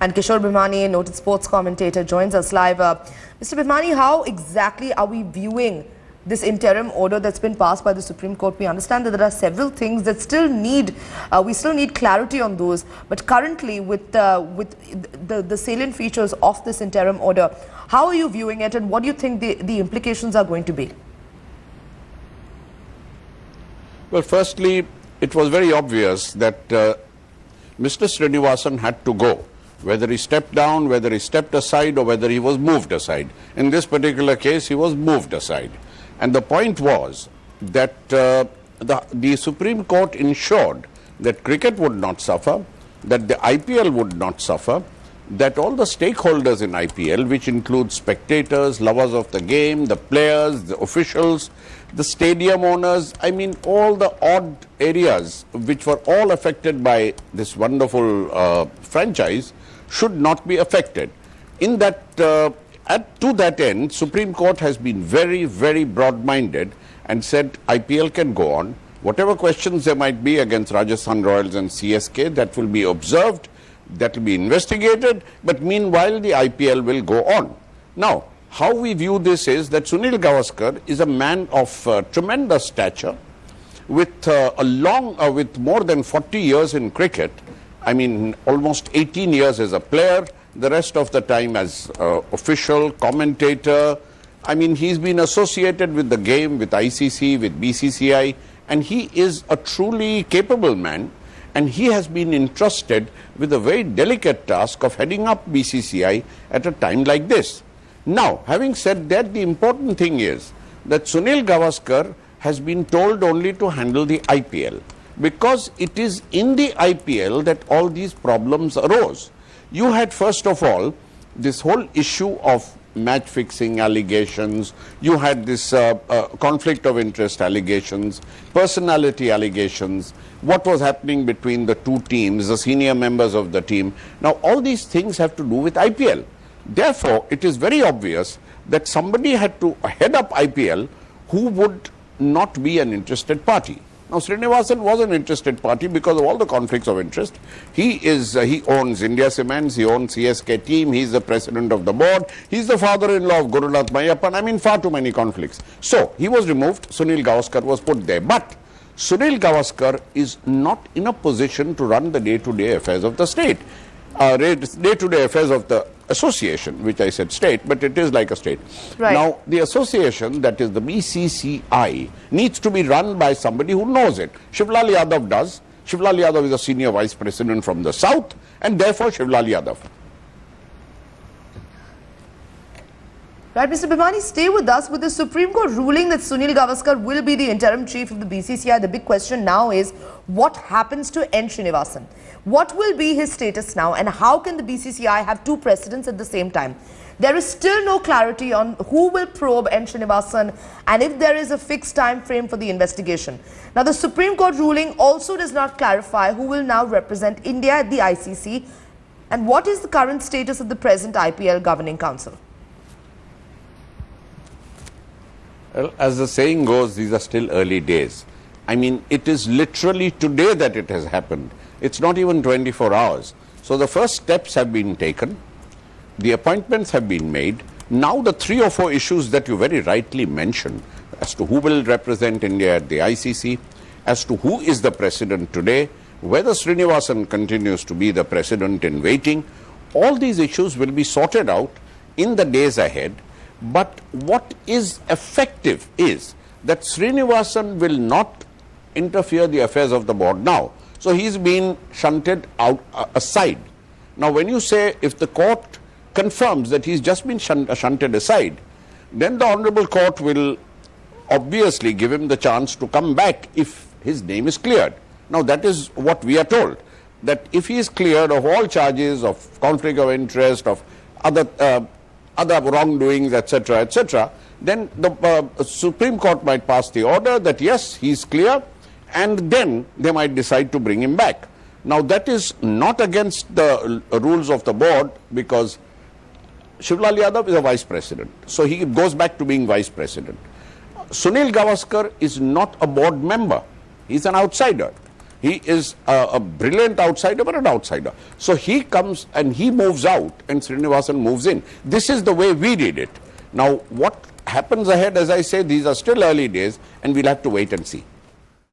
And Kishore Bhimani, noted sports commentator, joins us live. Mr. Bhimani, how exactly are we viewing this interim order that's been passed by the Supreme Court? We understand that there are several things that still need, we still need clarity on those. But currently, with the salient features of this interim order, how are you viewing it, and what do you think the implications are going to be? Well, firstly, it was very obvious that Mr. Srinivasan had to go, whether he stepped down, whether he stepped aside, or whether he was moved aside. In this particular case, he was moved aside. And the point was that the Supreme Court ensured that cricket would not suffer, that the IPL would not suffer, that all the stakeholders in IPL, which include spectators, lovers of the game, the players, the officials, the stadium owners, I mean all the odd areas which were all affected by this wonderful franchise, should not be affected. In that, to that end, Supreme Court has been very, very broad-minded and said IPL can go on. Whatever questions there might be against Rajasthan Royals and CSK, that will be observed, that will be investigated, but meanwhile the IPL will go on. Now, how we view this is that Sunil Gavaskar is a man of tremendous stature, with with more than 40 years in cricket. I mean, almost 18 years as a player, the rest of the time as official, commentator. I mean, he's been associated with the game, with ICC, with BCCI, and he is a truly capable man, and he has been entrusted with a very delicate task of heading up BCCI at a time like this. Now, having said that, the important thing is that Sunil Gavaskar has been told only to handle the IPL, because it is in the IPL that all these problems arose. You had, first of all, this whole issue of match fixing allegations, you had this conflict of interest allegations, personality allegations, what was happening between the two teams, the senior members of the team. Now, all these things have to do with IPL. Therefore, it is very obvious that somebody had to head up IPL who would not be an interested party. Now, Srinivasan was an interested party because of all the conflicts of interest. He owns India Cements, he owns CSK team, he's the president of the board, he's the father-in-law of Gurunath Mayappan. I mean, far too many conflicts. So, he was removed, Sunil Gavaskar was put there. But Sunil Gavaskar is not in a position to run the day-to-day affairs of the state, day-to-day affairs of the association, which I said state, but it is like a state. Right. Now, the association, that is the BCCI, needs to be run by somebody who knows it. Shivlal Yadav does. Shivlal Yadav is a senior vice president from the south, and therefore Shivlal Yadav. Right, Mr. Bhimani, stay with us. With the Supreme Court ruling that Sunil Gavaskar will be the interim chief of the BCCI, the big question now is, what happens to N. Srinivasan? What will be his status now, and how can the BCCI have two presidents at the same time? There is still no clarity on who will probe N. Srinivasan and if there is a fixed time frame for the investigation. Now, the Supreme Court ruling also does not clarify who will now represent India at the ICC and what is the current status of the present IPL Governing Council. Well, as the saying goes, these are still early days. I mean, it is literally today that it has happened. It's not even 24 hours. So the first steps have been taken. The appointments have been made. Now the 3 or 4 issues that you very rightly mentioned, as to who will represent India at the ICC, as to who is the president today, whether Srinivasan continues to be the president in waiting, all these issues will be sorted out in the days ahead. But what is effective is that Srinivasan will not interfere the affairs of the board now. So he's been shunted out aside. Now, when you say if the court confirms that he's just been shunted aside, then the Honorable Court will obviously give him the chance to come back if his name is cleared. Now, that is what we are told, that if he is cleared of all charges of conflict of interest, of other wrongdoings, etc., etc., then the Supreme Court might pass the order that yes, he's clear, and then they might decide to bring him back. Now, that is not against the rules of the board, because Shivlal Yadav is a vice president, so he goes back to being vice president. Sunil Gavaskar is not a board member, he's an outsider. He is a brilliant outsider, but an outsider. So he comes and he moves out and Srinivasan moves in. This is the way we did it. Now, what happens ahead, as I say, these are still early days and we'll have to wait and see.